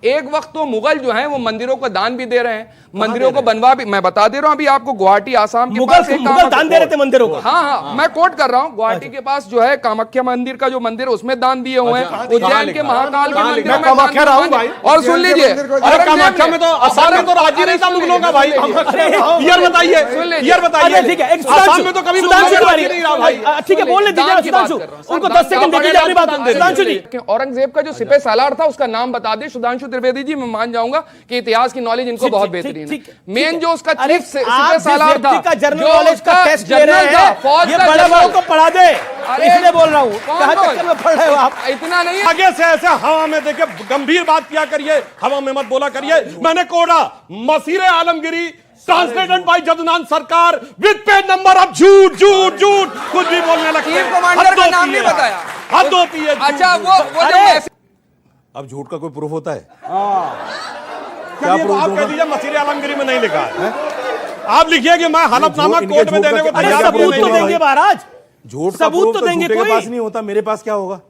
एक वक्त तो मुगल जो हैं वो मंदिरों को दान भी दे रहे हैं, मंदिरों को बनवा भी, मैं बता दे रहा हूं अभी आपको, गुवाहाटी आसाम के पास एक मुगल दान दे रहे थे मंदिरों को। हाँ, मैं कोट कर रहा हूँ, गुवाहाटी के पास जो है कामाख्या मंदिर का जो मंदिर उसमें दान दिए हुए हैं, उज्जैन के महाकाल के मंदिर में कामाख्या रहा हूं भाई। और सुन लीजिए, अरे कामाख्या में तो आसाम में तो राज्य नहीं था मुगलों का भाई। ईयर बताइए, ईयर बताइए। ठीक है, आसाम में तो कभी राज्य नहीं रहा भाई। ठीक है, बोलने दीजिए सुधांशु, उनको 10 सेकंड दे दीजिए अपनी बात। सुधांशु जी, औरंगजेब का जो सिपह सालार था उसका नाम बता दे सुधांशु त्रिवेदी जी, मैं मान जाऊंगा कि इतिहास की नॉलेज इनको बहुत बेहतरीन है। मेन जो उसका चीफ सिपह सालार था, का जनरल नॉलेज का टेस्ट ले रहे हैं, ये बड़े लोगों को पढ़ा दे, इसलिए बोल रहा हूँ। कहां चक्कर में पढ़ रहे हो आप? इतना नहीं, आगे से ऐसे हवा में देखे गंभीर बात किया करिए, हवा में मत बोला करिए। मैंने कोड़ा मसीरे आलमगिरी ट्रांसलेटेड बाय जदुनाथ सरकार विद पेज नंबर। अब झूठ झूठ झूठ कुछ भी बोलने लगते हैं। कमांडर का नाम नहीं बताया, हद होती है। अच्छा वो अब झूठ का कोई प्रूफ होता है? क्या प्रूफ? आप कह दीजिए मसीरे आलमगिरी में नहीं लिखा है, आप लिखिए कि मैं हलफनामा कोर्ट में देने को तैयार। सबूत तो देंगे महाराज, झूठ सबूत तो देंगे, कोई पास नहीं होता, मेरे पास क्या होगा?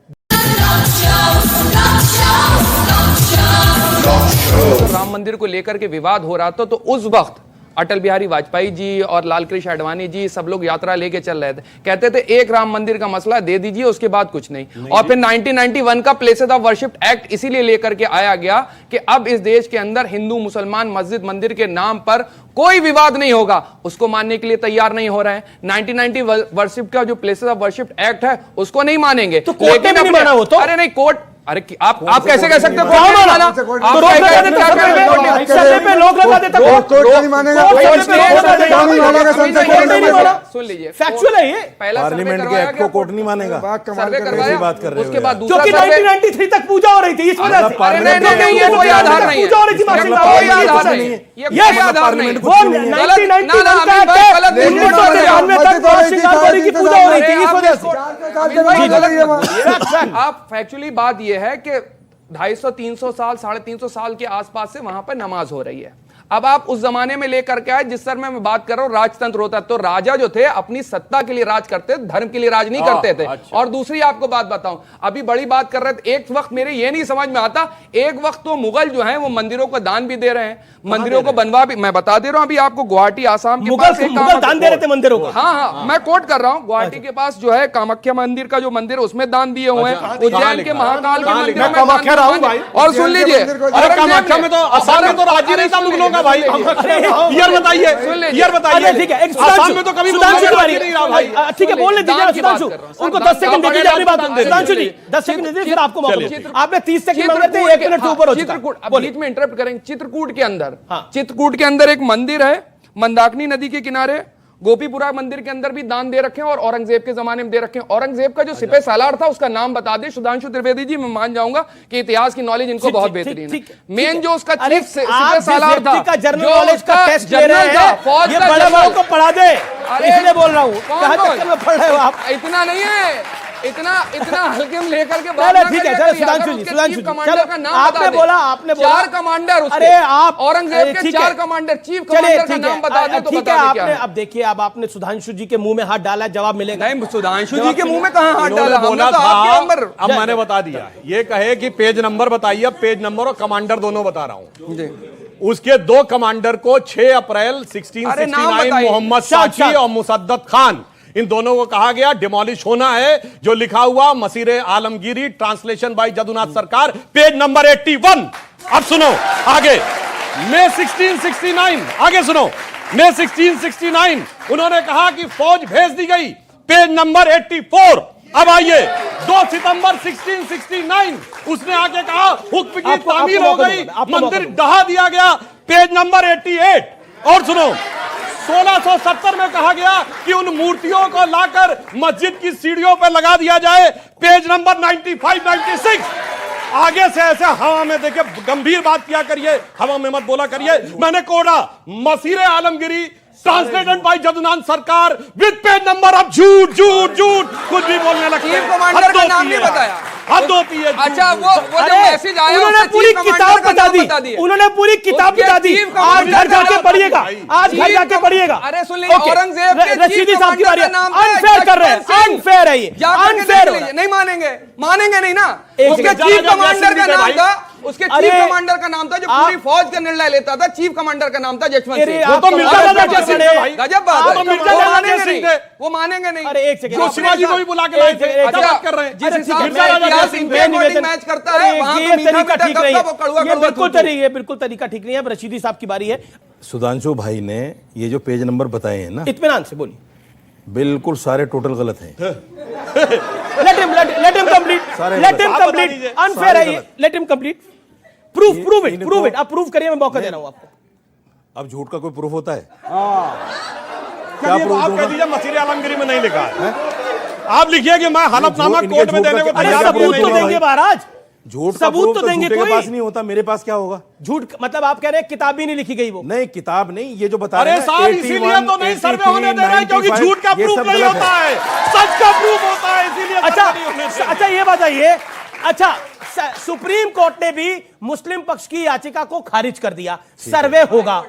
राम मंदिर को लेकर के विवाद हो रहा था तो उस वक्त अटल बिहारी वाजपेयी जी और लाल कृष्ण आडवाणी जी सब लोग यात्रा लेके चल रहे थे, कहते थे एक राम मंदिर का मसला दे दीजिए, उसके बाद कुछ नहीं। और फिर 1991 का प्लेसेस ऑफ वर्शिप एक्ट इसीलिए लेकर के आया गया कि अब इस देश के अंदर हिंदू मुसलमान मस्जिद मंदिर के नाम पर कोई विवाद नहीं होगा, उसको मानने के लिए तैयार नहीं हो रहे हैं। 1990 वर्शिप का जो प्लेसेस ऑफ वर्शिप एक्ट है उसको नहीं मानेंगे, तो कोर्ट ने भी नहीं माना वो तो। अरे नहीं कोर्ट, अरे आप कैसे कह सकते हो? लोग लगा देते, सुन लीजिए, फैक्चुअल है ये, पहला पार्लियामेंट के एक्ट को कोर्ट नहीं मानेगा, सर्वे करवाया, बात कर रहे हो, उसके बाद क्योंकि 1993 तक पूजा हो रही थी इस वजह से। नहीं, ये कोई आधार नहीं है, पूजा हो रही थी, कोई आधार नहीं है, ये आधार नहीं है। वो 1991 का एक्ट 1993 तक शिकारपुरी की पूजा हो रही थी इस वजह से। आप फैक्चुअली बात यह है कि 250-300 साल 350 साल के आसपास से वहां पर नमाज हो रही है। अब आप उस जमाने में लेकर के आए जिस सर में मैं बात कर रहा हूं, राजतंत्र होता तो राजा जो थे अपनी सत्ता के लिए राज करते, धर्म के लिए राज नहीं करते थे। अच्छा। और दूसरी आपको बात बताऊं, अभी बड़ी बात कर रहे थे, एक वक्त मेरे ये नहीं समझ में आता, एक वक्त तो मुगल जो हैं वो मंदिरों को दान भी दे रहे हैं, मंदिरों को बनवा भी, मैं बता दे रहा हूं अभी आपको, गुवाहाटी आसाम के पास एक मुगल दान दे रहे थे मंदिरों को। हाँ, मैं कोट कर रहा हूँ, गुवाहाटी के पास जो है कामाख्या मंदिर का जो मंदिर उसमें दान दिए हुए हैं, उज्जैन के महाकाल के मंदिर में कामाख्या रहा हूं भाई। और सुन लीजिए, अरे कामाख्या में तो आसाम में तो राज्य नहीं था मुगलों का भाई। ईयर बताइए, ईयर बताइए। ठीक है, आसाम में तो कभी राज्य नहीं रहा भाई। ठीक है, बोलने दीजिए सुधांशु, उनको 10 सेकंड दे दीजिए अपनी बात। सुधांशु जी 10 सेकंड दे दीजिए, फिर आपको मौका। आपने 30 सेकंड मांगे थे, 1 मिनट से ऊपर हो चुका। बीच में इंटरप्ट करेंगे। चित्रकूट के अंदर एक मंदिर है, मंदाकिनी नदी के किनारे, गोपीपुरा मंदिर के अंदर भी दान दे रखे हैं और औरंगजेब के जमाने में दे रखे हैं। औरंगजेब का जो सिपह सालार था उसका नाम बता दे सुधांशु त्रिवेदी जी, मैं मान जाऊंगा कि इतिहास की नॉलेज इनको बहुत बेहतरीन है। मेन जो उसका चीफ सिपह सालार था, जनरल नॉलेज का टेस्ट ले रहे हैं, ये बड़े लोगों को पढ़ा दे, इसलिए बोल रहा हूँ। कहां चक्कर में पढ़ रहे हो आप? इतना नहीं है, इतना हल्के में लेकर के बात। ठीक है, चलो सुधांशु जी, कमांडर का नाम आपने बोला 4 कमांडर, अरे आप औरंगजेब के 4 कमांडर, चीफ कमांडर का नाम बता दे तो ठीक है। आपने अब देखिए, अब आपने सुधांशु जी के मुंह में हाथ डाला, जवाब मिलेगा। नहीं, सुधांशु जी के मुंह में कहां हाथ डाला, बोला था। अब मैंने बता दिया, ये कहे कि पेज नंबर बताइए, पेज नंबर और कमांडर दोनों बता रहा हूं। उसके 2 कमांडर को 6 अप्रैल 1669 मोहम्मद साची और मुसद्दत खान, इन दोनों को कहा गया डिमोलिश होना है। जो लिखा हुआ मसीरे आलमगिरी ट्रांसलेशन बाय जदुनाथ सरकार, पेज नंबर 81। अब सुनो आगे, मई 1669, आगे सुनो, मई 1669 उन्होंने कहा कि फौज भेज दी गई, पेज नंबर 84। अब आइए, 2 सितंबर 1669 उसने आके कहा हुक्म की तामीर हो गई, मंदिर ढहा दिया गया, पेज नंबर 88। और सुनो, 1670 में कहा गया कि उन मूर्तियों को लाकर मस्जिद की सीढ़ियों पर लगा दिया जाए, पेज नंबर 95-96। आगे से ऐसे हवा में देखे गंभीर बात किया करिए, हवा में मत बोला करिए। मैंने कोड़ा मसीरे आलमगिरी ट्रांसलेटेड बाय जदुनाथ सरकार विद पेज नंबर। अब झूठ झूठ झूठ कुछ भी बोलने लगते हैं। कमांडर का नाम नहीं बताया, हद होती है। अच्छा, वो जो मैसेज आया, उन्होंने पूरी किताब बता दी, उन्होंने पूरी किताब बता दी। आज घर जाके पढ़िएगा, आज घर जाके पढ़िएगा। अरे सुन लीजिए, औरंगजेब के रशीदी साहब की बारी है। अनफेयर कर रहे हैं, अनफेयर है ये, अनफेयर। नहीं मानेंगे नहीं ना, उसके चीफ कमांडर का नाम था, उसके चीफ कमांडर का नाम था, जो पूरी फौज का निर्णय लेता था, चीफ कमांडर का नाम था जशवंत सिंह। वो तो मिर्जा जलाल सिंह थे भाई, गजब बात है, वो तो मिर्जा जलाल सिंह थे, वो मानेंगे नहीं। अरे एक सेकंड, जो शिवाजी को भी बुला के लाए थे, क्या बात कर रहे हैं? जिस हिसाब मिर्जा से जलाल इतिहास सिंह इंडिया अकॉर्डिंग मैच करता है, वहां तो मीठा मीठा ठीक नहीं कब वो कड़वा है, कड़वा ये बिल्कुल तरीका ठीक नहीं है। अब रशीदी साहब की बारी है। सुधांशु भाई ने ये जो पेज नंबर बताए हैं ना, इत्मीनान से बोलिए। बिल्कुल सारे टोटल गलत हैं। let him complete अनफेयर है ये, let him complete, prove it, आप प्रूव करिए, मैं मौका दे रहा हूं आपको। अब झूठ का कोई प्रूफ होता है? क्या आप कह दीजिए मसीर आलमगीरी में नहीं लिखा है, आप लिखिए कि मैं हलफनामा कोर्ट में देने को तैयार हूं। सबूत तो देंगे महाराज, झूठ का सबूत proof तो देंगे, झूठे के कोई पास नहीं होता, मेरे पास क्या होगा? झूठ मतलब आप कह रहे हैं किताब ही नहीं लिखी गई वो? नहीं, किताब नहीं, ये जो बता अरे रहे हैं साहब इसीलिए तो नहीं सर्वे होने दे रहे हैं, क्योंकि झूठ का प्रूफ नहीं होता है, सच का प्रूफ होता है, इसीलिए अच्छा ये बताइए, अच्छा सुप्रीम कोर्ट ने भी मुस्लिम पक्ष की याचिका को खारिज कर दिया, सर्वे होगा,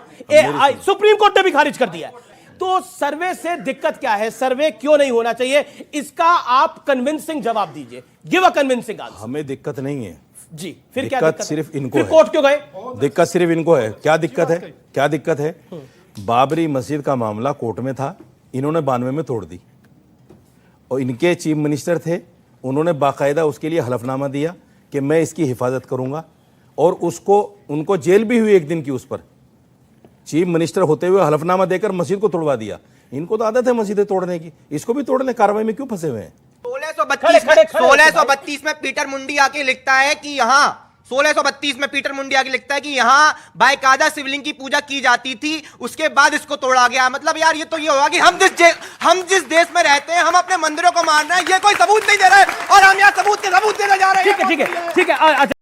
सुप्रीम कोर्ट ने भी खारिज कर दिया। तो सर्वे से दिक्कत क्या है, सर्वे क्यों नहीं होना चाहिए, इसका आप कन्विंसिंग जवाब दीजिए, गिव अ कन्विंसिंग आंसर। हमें दिक्कत नहीं है जी, फिर क्या दिक्कत दिक्कत सिर्फ इनको फिर है। कोर्ट क्यों गए? दिक्कत सिर्फ इनको है। क्या दिक्कत है? क्या दिक्कत है? बाबरी मस्जिद का मामला कोर्ट में था, इन्होंने 92 में तोड़ दी, और इनके चीफ मिनिस्टर थे, उन्होंने बाकायदा उसके लिए हलफनामा दिया कि मैं इसकी हिफाजत करूंगा, और उसको उनको जेल भी हुई एक दिन की उस पर। चीफ मिनिस्टर होते हुए हलफनामा देकर मस्जिद को तोड़वा दिया। इनको तो आदत है मस्जिदें तोड़ने की, इसको भी तोड़ लें, कार्रवाई में क्यों फंसे हुए हैं? 1632 में पीटर मुंडी आके लिखता है कि यहाँ 1632 में पीटर मुंडी आके लिखता है कि यहाँ बाकायदा शिवलिंग की पूजा की जाती थी, उसके बाद इसको तोड़ा गया। मतलब यार ये तो ये होगा कि हम जिस देश में रहते हैं, हम अपने मंदिरों को मान रहे हैं, ये कोई सबूत नहीं दे रहे, और हम यहाँ सबूत देने जा रहे हैं। ठीक है